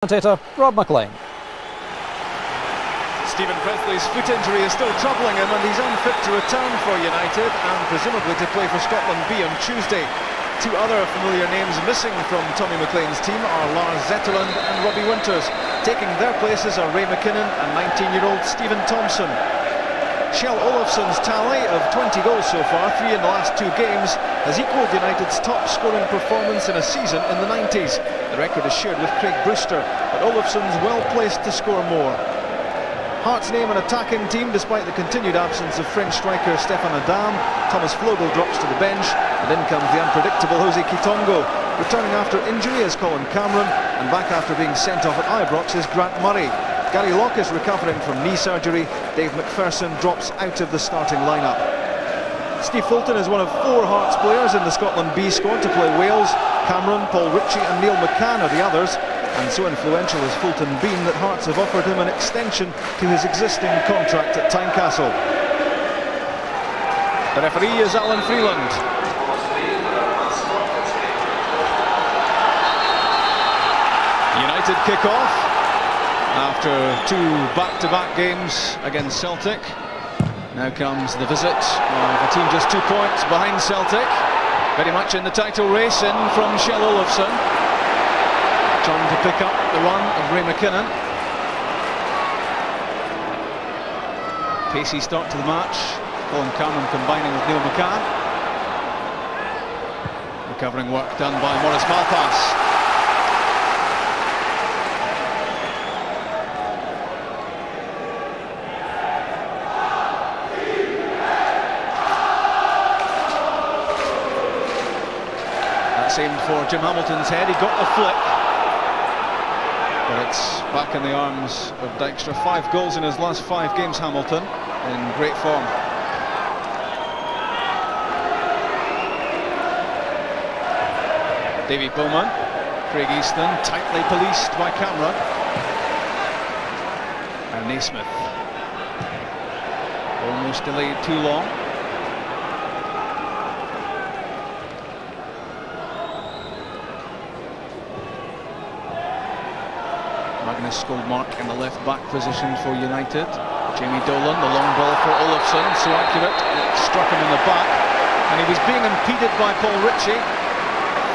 Commentator Rob McLean. Stephen Presley's foot injury is still troubling him and he's unfit to return for United and presumably to play for Scotland B on Tuesday. Two other familiar names missing from Tommy McLean's team are Lars Zetterlund and Robbie Winters. Taking their places are Ray McKinnon and 19-year-old Stephen Thompson. Kjell Olofsson's tally of 20 goals so far, 3 in the last 2 games, has equalled United's top scoring performance in a season in the 90s. The record is shared with Craig Brewster, but Olofsson's well placed to score more. Hearts name an attacking team despite the continued absence of French striker Stéphane Adam. Thomas Vogel drops to the bench, and in comes the unpredictable Jose Quitongo. Returning after injury is Colin Cameron, and back after being sent off at Ibrox is Grant Murray. Gary Locke is recovering from knee surgery. Dave McPherson drops out of the starting lineup. Steve Fulton is one of 4 Hearts players in the Scotland B squad to play Wales. Cameron, Paul Ritchie and Neil McCann are the others, and so influential has Fulton been that Hearts have offered him an extension to his existing contract at Tynecastle. The referee is Alan Freeland. United kick off after 2 back-to-back games against Celtic. Now comes the visit of a team just 2 points behind Celtic, very much in the title race. In from Kjell Olofsson, trying to pick up the run of Ray McKinnon. Pacey start to the match. Colin Cameron combining with Neil McCann. Recovering work done by Maurice Malpass. Aimed for Jim Hamilton's head, he got the flick, but it's back in the arms of Dijkstra. 5 goals in his last 5 games, Hamilton, in great form. Davy Bowman, Craig Easton, tightly policed by Cameron, and Naismith. Almost delayed too long. Magnus Skoldmark in the left-back position for United. Jamie Dolan, the long ball for Olofsson, so accurate, it struck him in the back, and he was being impeded by Paul Ritchie.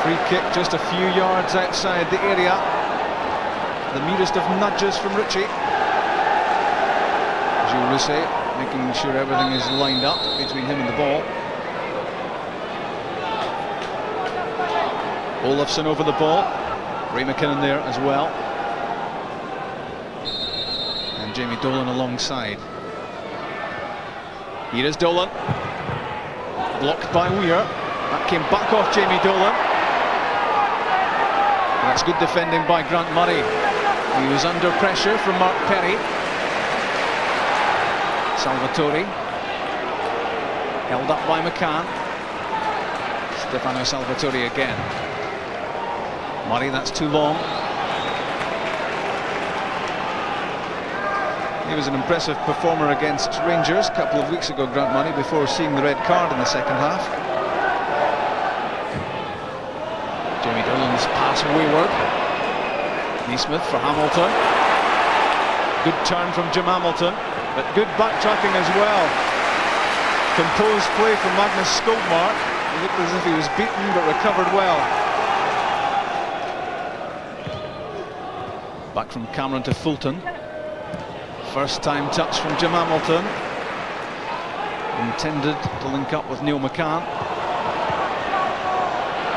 Free kick just a few yards outside the area. The merest of nudges from Ritchie. Gilles Rousset making sure everything is lined up between him and the ball. Olofsson over the ball. Ray McKinnon there as well. Jamie Dolan alongside. Here is Dolan, blocked by Weir. That came back off Jamie Dolan. And that's good defending by Grant Murray. He was under pressure from Mark Perry. Salvatore held up by McCann. Stefano Salvatore again. Murray, that's too long. He was an impressive performer against Rangers a couple of weeks ago, Grant Murray, before seeing the red card in the second half. Jamie Dolan's pass wayward. Naismith for Hamilton. Good turn from Jim Hamilton, but good backtracking as well. Composed play from Magnus Skoldmark. He looked as if he was beaten but recovered well. Back from Cameron to Fulton. First time touch from Jim Hamilton, intended to link up with Neil McCann.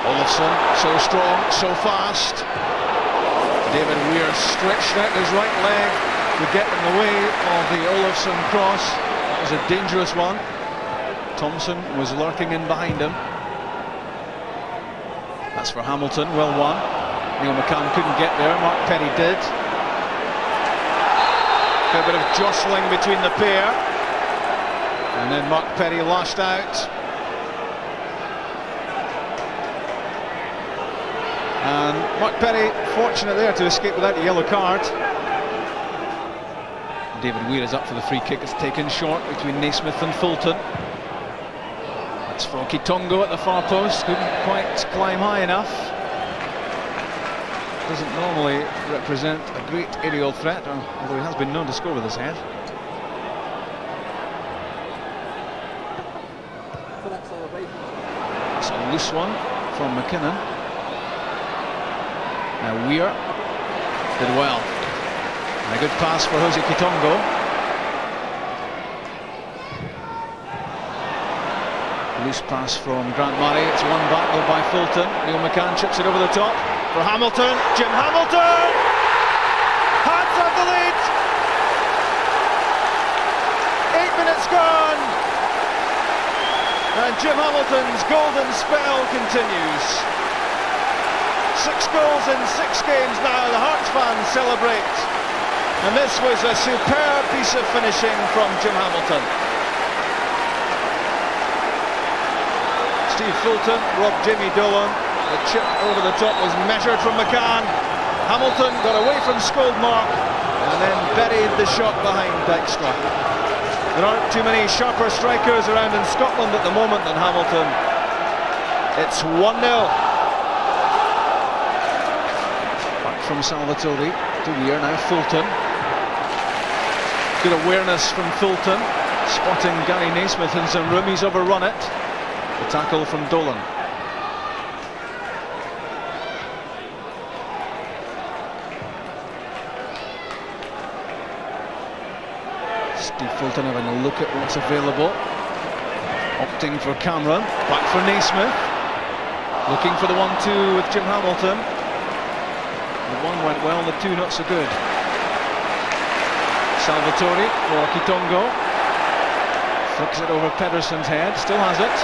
Olofsson, so strong, so fast. David Weir stretched out his right leg to get in the way of the Olofsson cross. It was a dangerous one. Thompson was lurking in behind him. That's for Hamilton, well won. Neil McCann couldn't get there, Mark Perry did. A bit of jostling between the pair, and then Mark Perry lashed out, and Mark Perry fortunate there to escape without a yellow card. David Weir is up for the free kick. It's taken short between Naismith and Fulton. That's for Quitongo at the far post, couldn't quite climb high enough. doesn't normally represent a great aerial threat, although he has been known to score with his head. It's a loose one from McKinnon. Now Weir did well. And a good pass for Jose Kitongo. Loose pass from Grant Murray. It's won back though by Fulton. Neil McCann chips it over the top for Hamilton. Jim Hamilton! Hearts have the lead! 8 minutes gone! And Jim Hamilton's golden spell continues. 6 goals in 6 games now. The Hearts fans celebrate. And this was a superb piece of finishing from Jim Hamilton. Steve Fulton robbed Jamie Dolan. The chip over the top was measured from McCann. Hamilton got away from Skoldmark and then buried the shot behind Dykstra. There aren't too many sharper strikers around in Scotland at the moment than Hamilton. It's 1-0. Back from Salvatore to Weir, now Fulton. Good awareness from Fulton, spotting Gary Naismith in some room. He's overrun it. The tackle from Dolan. Steve Fulton having a look at what's available. Opting for Cameron. Back for Naismith. Looking for the 1-2 with Jim Hamilton. The one went well, the two not so good. Salvatore for Kitongo. Flicks it over Pedersen's head. Still has it.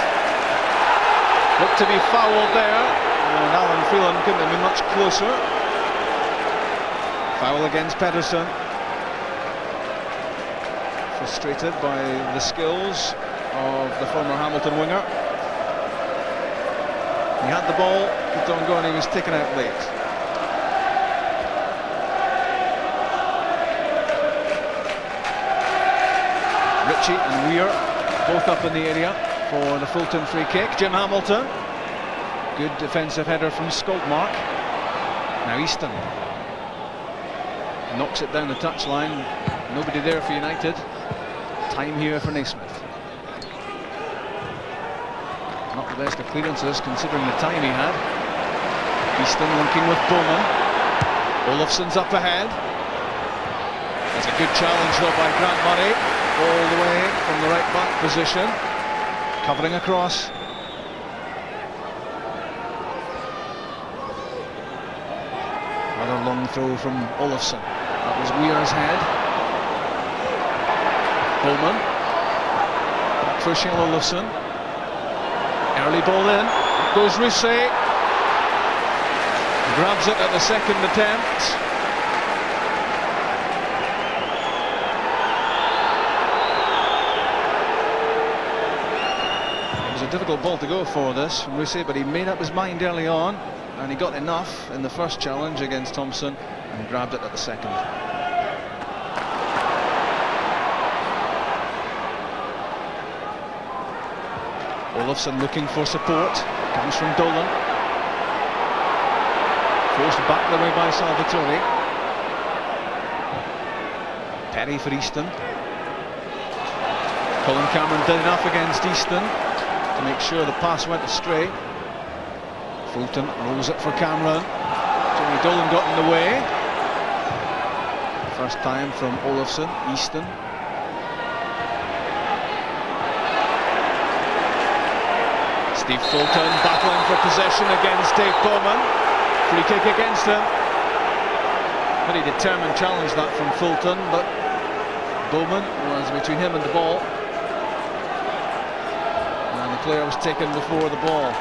Looked to be fouled there, and Alan Phelan couldn't have been much closer. Foul against Pedersen. Frustrated by the skills of the former Hamilton winger. He had the ball, Kitongo, and he was taken out late. Ritchie and Weir both up in the area for the Fulton free kick. Jim Hamilton, good defensive header from Skoldmark. Now Easton knocks it down the touchline. Nobody there for United. Time here for Naismith. Not the best of clearances considering the time he had. Easton linking with Bowman. Olofsson's up ahead. That's a good challenge though by Grant Murray, all the way from the right back position. Covering across. Another long throw from Olofsson. That was Weir's head. Bowman. Back for Shane Olofsson. Early ball in. Goes Rousset. Grabs it at the second attempt. A difficult ball to go for this from Rousset, but he made up his mind early on and he got enough in the first challenge against Thompson and grabbed it at the second. Olofsson looking for support, comes from Dolan, forced back the way by Salvatore. Perry for Easton. Colin Cameron did enough against Easton to make sure the pass went astray. Fulton rolls it for Cameron. Jamie Dolan got in the way. First time from Olofsson. Easton. Steve Fulton battling for possession against Dave Bowman. Free kick against him. Very determined challenge that from Fulton, but Bowman was between him and the ball. The player was taken before the ball.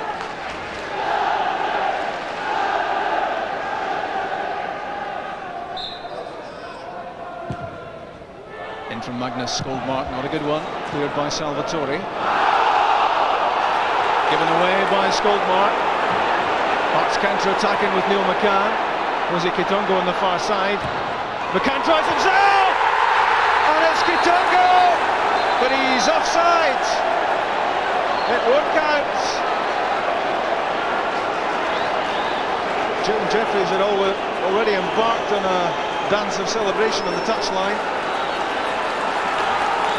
In from Magnus Skoldmark, not a good one, cleared by Salvatore. Given away by Skoldmark. Hearts counter-attacking with Neil McCann. Jose Kitongo on the far side. McCann tries himself! And it's Kitongo! But he's offside! It won't count. Jim Jeffries had already embarked on a dance of celebration on the touchline.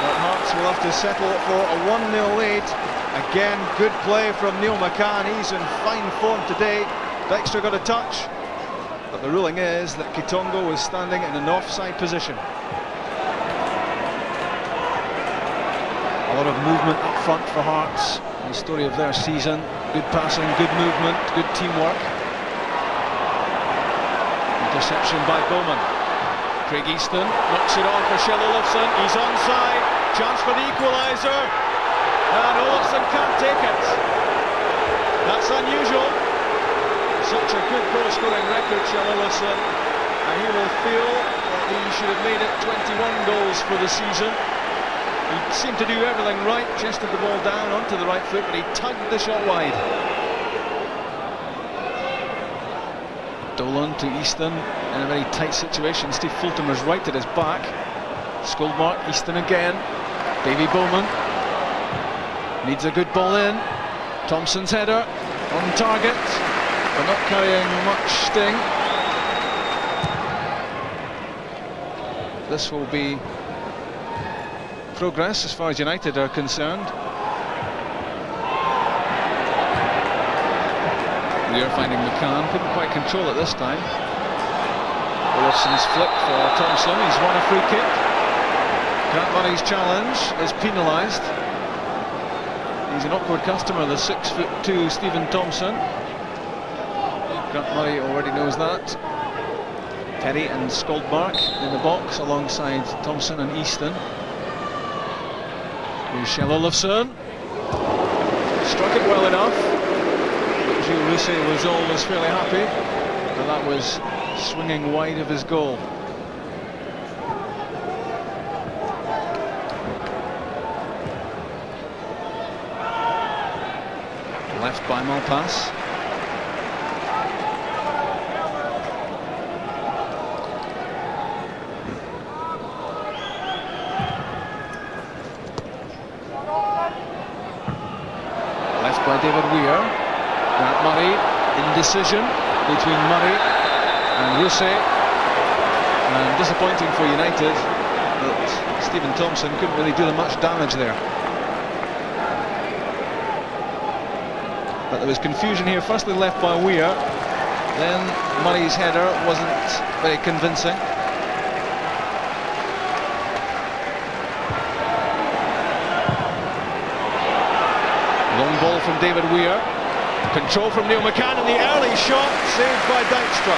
But Hearts will have to settle for a 1-0 lead. Again, good play from Neil McCann. He's in fine form today. Dykstra got a touch, but the ruling is that Kitongo was standing in an offside position. A lot of movement up front for Hearts. The story of their season. Good passing, good movement, good teamwork. Interception by Bowman. Craig Easton knocks it on for Shell Olofsson. He's onside. Chance for the equaliser. And Olofsson can't take it. That's unusual. Such a good goal-scoring record, Shell Olofsson. And he will feel that he should have made it 21 goals for the season. He seemed to do everything right, chested the ball down onto the right foot, but he tugged the shot wide. Dolan to Easton in a very tight situation. Steve Fulton was right at his back. Skoldmark, Easton again. Davy Bowman needs a good ball in. Thompson's header on target, but not carrying much sting. This will be progress as far as United are concerned. We are finding McCann, couldn't quite control it this time. Olofsson's flick for Thompson, he's won a free kick. Grant Murray's challenge is penalised. He's an awkward customer, the 6'2" Stephen Thompson. Grant Murray already knows that. Terry and Skoldmark in the box alongside Thompson and Easton. Here's Shell Olofsson. Struck it well enough. Gilles Rousset was always fairly happy, but that was swinging wide of his goal. Left by Malpass. Left by David Weir. Grant Murray, indecision between Murray and Rousset, and disappointing for United that Stephen Thompson couldn't really do them much damage there. But there was confusion here, firstly left by Weir, then Murray's header wasn't very convincing. Long ball from David Weir. Control from Neil McCann, and the early shot saved by Dykstra.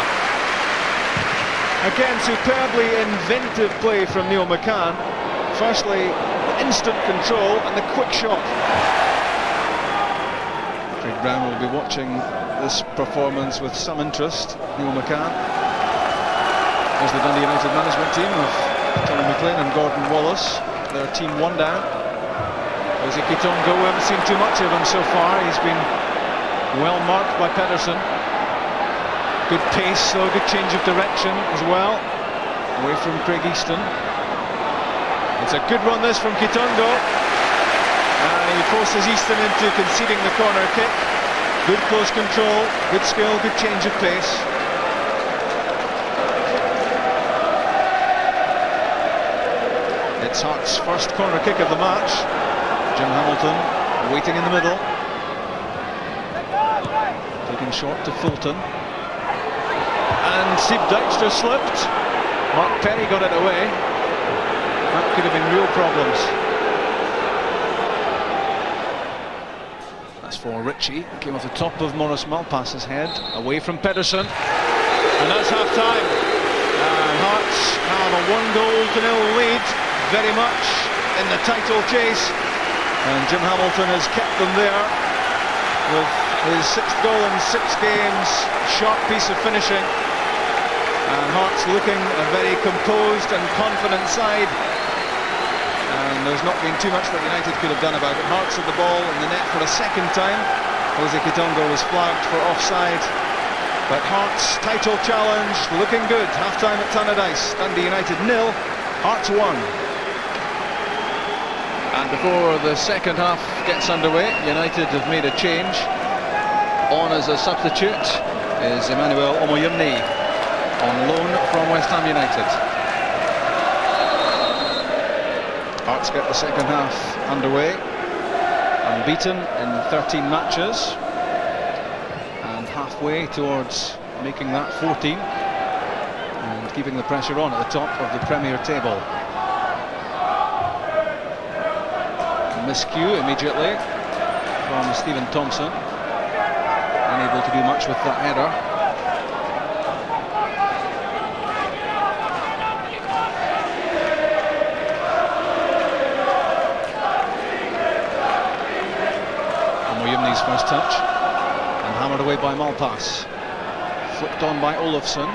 Again, superbly inventive play from Neil McCann. Firstly, the instant control and the quick shot. Craig Brown will be watching this performance with some interest. Neil McCann. There's the Dundee United management team of Tommy McLean and Gordon Wallace. Their team one down. Jose Kitongo, we haven't seen too much of him so far. He's been well marked by Pedersen. Good pace though, good change of direction as well. Away from Craig Easton. It's a good run this from Kitongo. And he forces Easton into conceding the corner kick. Good close control, good skill, good change of pace. It's Hearts' first corner kick of the match. Jim Hamilton waiting in the middle. Taking short to Fulton. And Steve Dykstra slipped. Mark Perry got it away. That could have been real problems. That's for Ritchie. Came off the top of Maurice Malpass's head. Away from Pedersen. And that's half-time. Hearts have a 1-0 lead. Very much in the title chase. And Jim Hamilton has kept them there with his 6th goal in 6 games. Sharp piece of finishing. And Hearts looking a very composed and confident side. And there's not been too much that United could have done about it. Hearts had the ball in the net for a second time. Jose Kitongo was flagged for offside. But Hearts' title challenge looking good. Half-time at Tannadice. Dundee United 0, Hearts 1. And before the second half gets underway, United have made a change. On as a substitute, is Emmanuel Omoyimni, on loan from West Ham United. Hearts get the second half underway, unbeaten in 13 matches, and halfway towards making that 14 and keeping the pressure on at the top of the Premier table. Miscue immediately from Stephen Thompson, unable to do much with that header. Omoyimni's first touch, and hammered away by Malpass. Flicked on by Olofsson.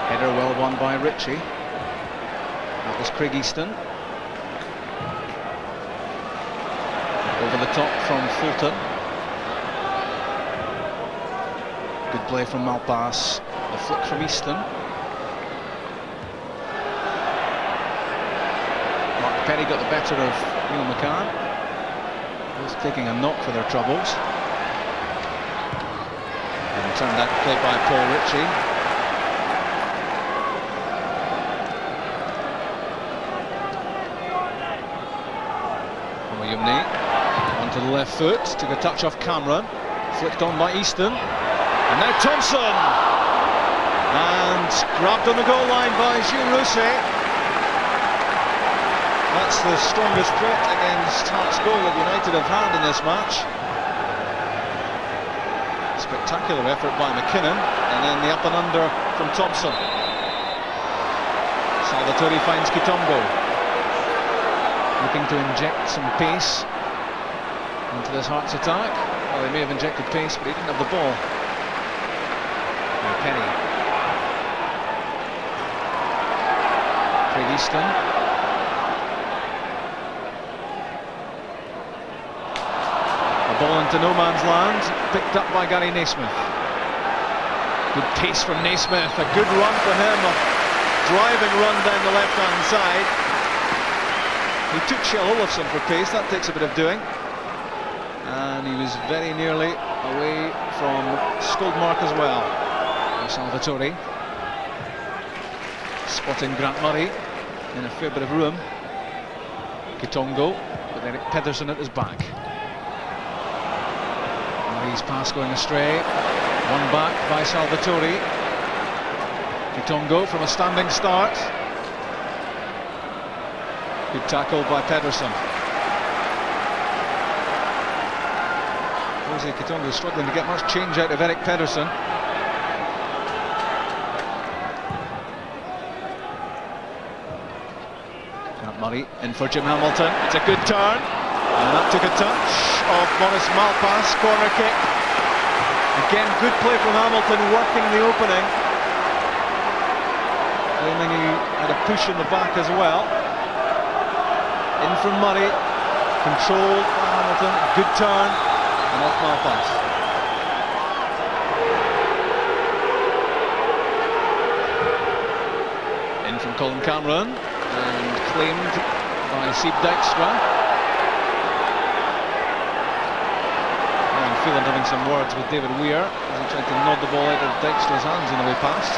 Header well won by Ritchie. That was Craig Easton. Over the top from Fulton. Good play from Malpass. The flick from Easton. Mark Perry got the better of Neil McCann. Both taking a knock for their troubles. And turned out play by Paul Ritchie. Omoyimni onto the left foot, took a touch off Cameron, flicked on by Easton, and now Thompson, and grabbed on the goal line by Gilles Rousset. That's the strongest threat against Hearts' goal that United have had in this match. Spectacular effort by McKinnon, and then the up and under from Thompson. Salvatore finds Kitongo, looking to inject some pace into this Hearts attack. Well, they may have injected pace, but he didn't have the ball. Now Penny. Craig Easton. A ball into no man's land, picked up by Gary Naismith. Good pace from Naismith, a good run for him, a driving run down the left-hand side. He took Kjell Olofsson for pace, that takes a bit of doing. And he was very nearly away from Skoldmark as well. Salvatore spotting Grant Murray in a fair bit of room. Kitongo with Eric Pedersen at his back. Murray's pass going astray. Won back by Salvatore. Kitongo from a standing start. Good tackle by Pedersen. Jose Kitongo struggling to get much change out of Eric Pedersen. Grant Murray in for Jim Hamilton. It's a good turn, and that took a touch of Maurice Malpass. Corner kick. Again, good play from Hamilton, working the opening. Claiming he had a push in the back as well. In from Murray, controlled by Hamilton, good turn, and off Malpass. In from Colin Cameron, and claimed by Sieb Dijkstra. And Phelan having some words with David Weir as he tried to nod the ball out of Dijkstra's hands on the way past.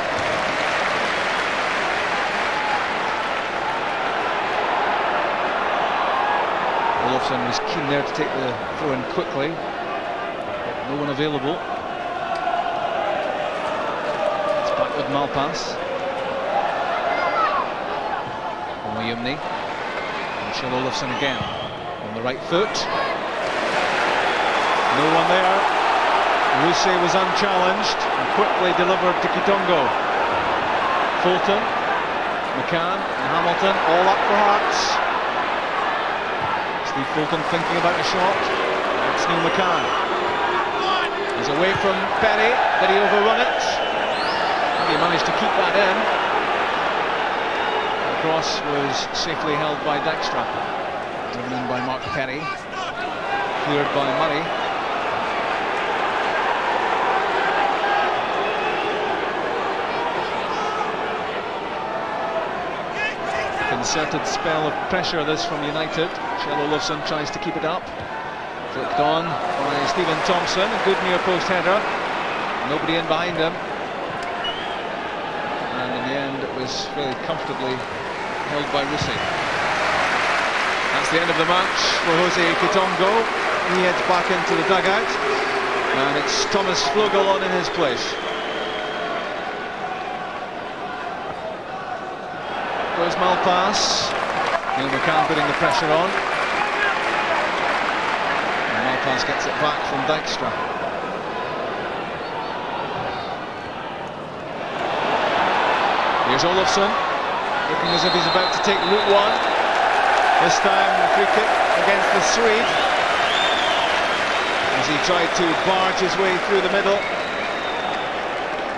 Olofsson was keen there to take the throw in quickly, but no one available. It's back with Malpass. Omoyimni and Kjell Olofsson again on the right foot. No one there. Rousset was unchallenged and quickly delivered to Kitongo. Fulton, McCann and Hamilton all up for Hearts. Steve Fulton thinking about a shot. It's Neil McCann. He's away from Perry. Did he overrun it? He managed to keep that in. The cross was safely held by Dijkstra. Driven in by Mark Perry. Cleared by Murray. Concerted spell of pressure this from United. Kjell Olofsson tries to keep it up. Flicked on by Stephen Thompson, a good near post header. Nobody in behind him. And in the end, it was fairly comfortably held by Russi. That's the end of the match for Jose Kitongo. He heads back into the dugout. And it's Thomas Flugel on in his place. Goes Malpass. Neil McCann putting the pressure on. And Malpass gets it back from Dijkstra. Here's Olofsson, looking as if he's about to take route one. This time the free kick against the Swede, as he tried to barge his way through the middle.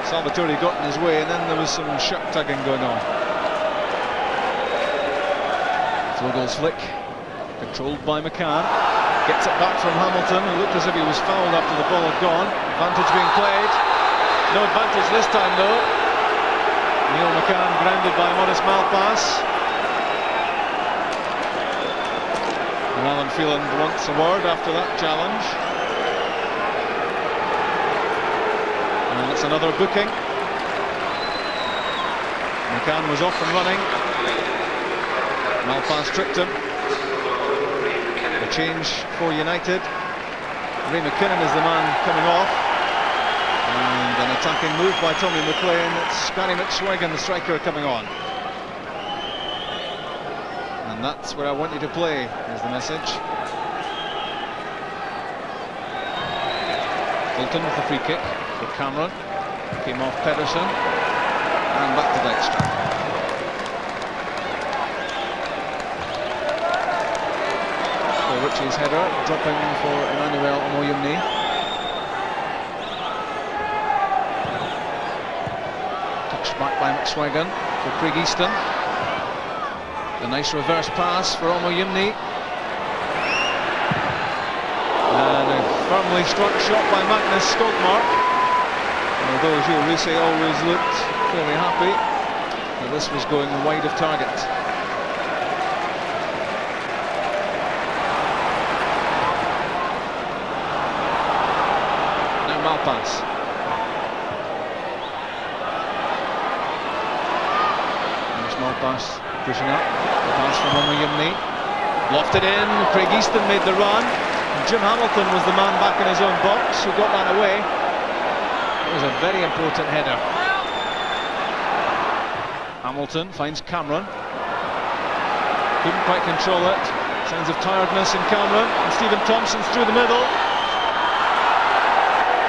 Salvatore got in his way, and then there was some shirt tugging going on. Flogel's flick, controlled by McCann. Gets it back from Hamilton, who looked as if he was fouled after the ball had gone. Advantage being played. No advantage this time though. Neil McCann grounded by Maurice Malpass. And Alan Phelan wants a word after that challenge. And it's another booking. McCann was off and running. Malpass tricked him. A change for United. Ray McKinnon is the man coming off. And an attacking move by Tommy McLean. It's Gary McSwiggan, the striker, coming on. And that's where I want you to play, is the message. Fulton with the free kick for Cameron. Came off Pedersen. And back to Dijkstra. Richie's header, dropping for Emmanuel Omoyumni. Touched back by McSwiggan for Craig Easton. A nice reverse pass for Omoyumni. And a firmly struck shot by Magnus Skogmark. Although Gilles Russi always looked fairly happy that this was going wide of target. Malpass. There's Malpass pushing up. The pass from Omoyumni. Lofted in. Craig Easton made the run. And Jim Hamilton was the man back in his own box who got that away. It was a very important header. Hamilton finds Cameron. Couldn't quite control it. Signs of tiredness in Cameron. And Stephen Thompson's through the middle.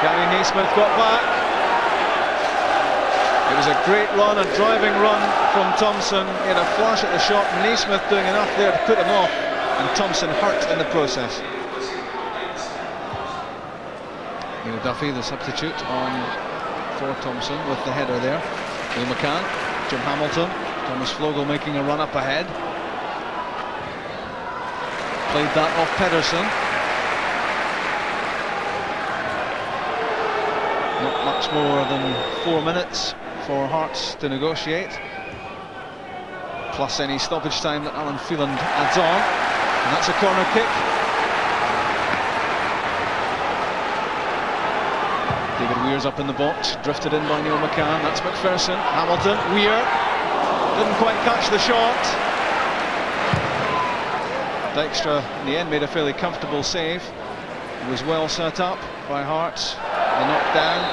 Gary Naismith got back. It was a great run, a driving run from Thompson. He had a flash at the shot. Naismith doing enough there to put him off, and Thompson hurt in the process. Neil Duffy, the substitute, on for Thompson with the header there. Neil McCann, Jim Hamilton, Thomas Flogel making a run up ahead. Played that off Pedersen. Not much more than 4 minutes for Hearts to negotiate, plus any stoppage time that Alan Phelan adds on. And that's a corner kick. David Weir's up in the box, drifted in by Neil McCann. That's McPherson. Hamilton, Weir didn't quite catch the shot. Dijkstra in the end made a fairly comfortable save. It was well set up by Hearts. The knockdown,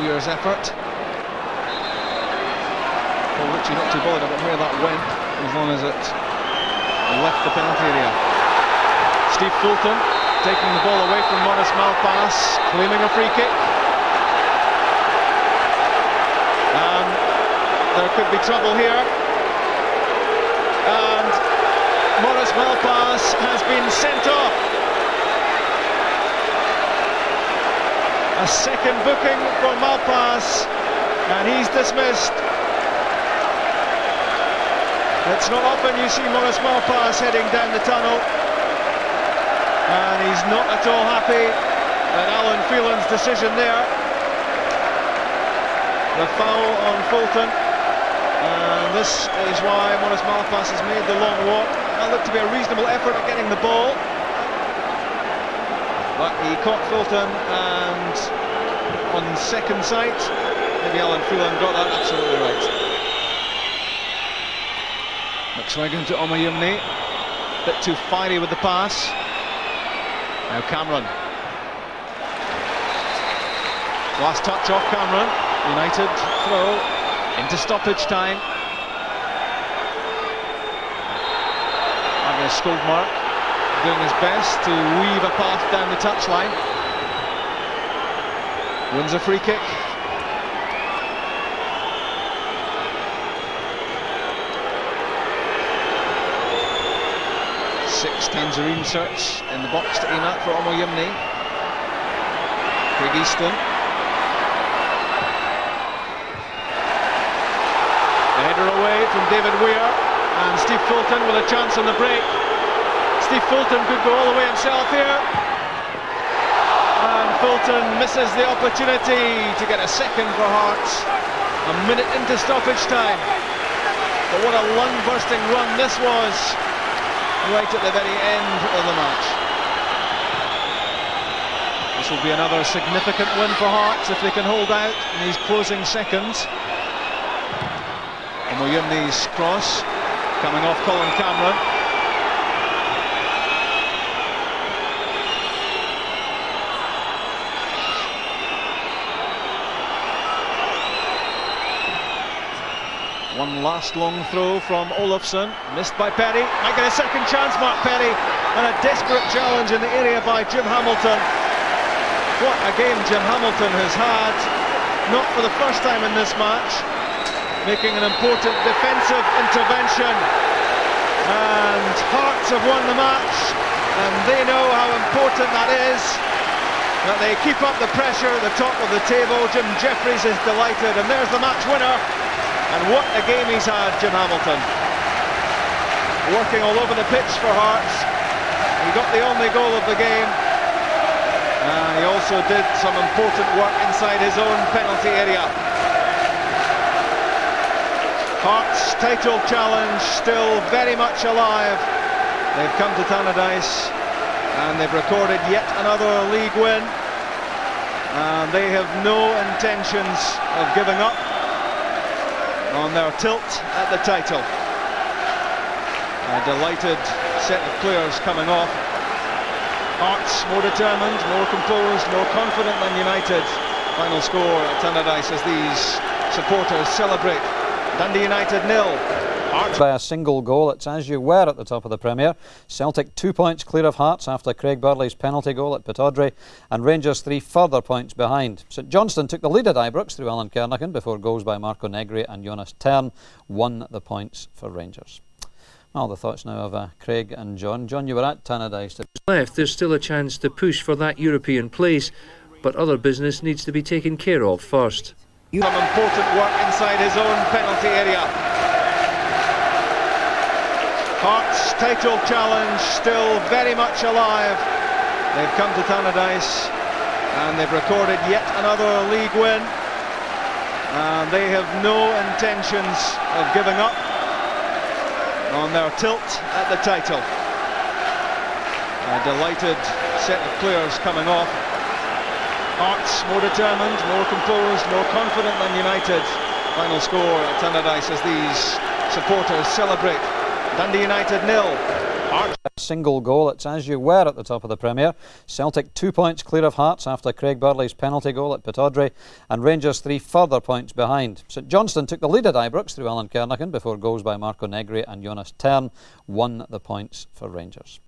Weir's effort. Paul Ritchie not too bothered about where that went, as long as it left the penalty area. Steve Fulton taking the ball away from Maurice Malpass, claiming a free kick. And there could be trouble here. And Maurice Malpass has been sent off. A second booking for Malpass, and he's dismissed. It's not often you see Maurice Malpass heading down the tunnel, and he's not at all happy at Alan Phelan's decision there. The foul on Fulton, and this is why Maurice Malpass has made the long walk. That looked to be a reasonable effort at getting the ball. But he caught Fulton and on second sight. Maybe Alan Phelan got that absolutely right. McSwiggan to Omoyimne, bit too fiery with the pass. Now Cameron. Last touch off Cameron. United throw into stoppage time. Magnus Skoldmark doing his best to weave a path down the touchline. Wins a free kick. Six Tangerine search in the box to aim at for Omoyimne. Craig Easton. The header away from David Weir, and Steve Fulton with a chance on the break. Steve Fulton could go all the way himself here, and Fulton misses the opportunity to get a second for Hearts. A minute into stoppage time, but what a lung-bursting run this was, right at the very end of the match. This will be another significant win for Hearts if they can hold out in these closing seconds. Omoyimne's cross coming off Colin Cameron. One last long throw from Olofsson, missed by Perry. Might get a second chance, Mark Perry, and a desperate challenge in the area by Jim Hamilton. What a game Jim Hamilton has had, not for the first time in this match, making an important defensive intervention. And Hearts have won the match, and they know how important that is, that they keep up the pressure at the top of the table. Jim Jeffries is delighted, and there's the match winner. And what a game he's had, Jim Hamilton. Working all over the pitch for Hearts. He got the only goal of the game. He also did some important work inside his own penalty area. Hearts' title challenge still very much alive. They've come to Tannadice and they've recorded yet another league win. And they have no intentions of giving up on their tilt at the title. A delighted set of players coming off. Hearts more determined, more composed, more confident than United. Final score at Tannadice as these supporters celebrate. Dundee United 0. Hearts by a single goal. It's as you were at the top of the Premier. Celtic 2 points clear of Hearts after Craig Burley's penalty goal at Pittodrie, and Rangers 3 further points behind. St Johnstone took the lead at Ibrox through Alan Kernigan before goals by Marco Negri and Jonas Tern won the points for Rangers. Well, the thoughts now of Craig and John. John, you were at Tannadice. Left, there's still a chance to push for that European place, but other business needs to be taken care of first. Some important work inside his own penalty area. Hearts' title challenge still very much alive. They've come to Tannadice and they've recorded yet another league win. And they have no intentions of giving up on their tilt at the title. A delighted set of players coming off. Hearts more determined, more composed, more confident than United. Final score at Tannadice as these supporters celebrate. Dundee United 0. Hearts a single goal. It's as you were at the top of the Premier. Celtic 2 points clear of Hearts after Craig Burley's penalty goal at Pittodrie, and Rangers 3 further points behind. St Johnstone took the lead at Ibrox through Alan Kernigan before goals by Marco Negri and Jonas Tern won the points for Rangers.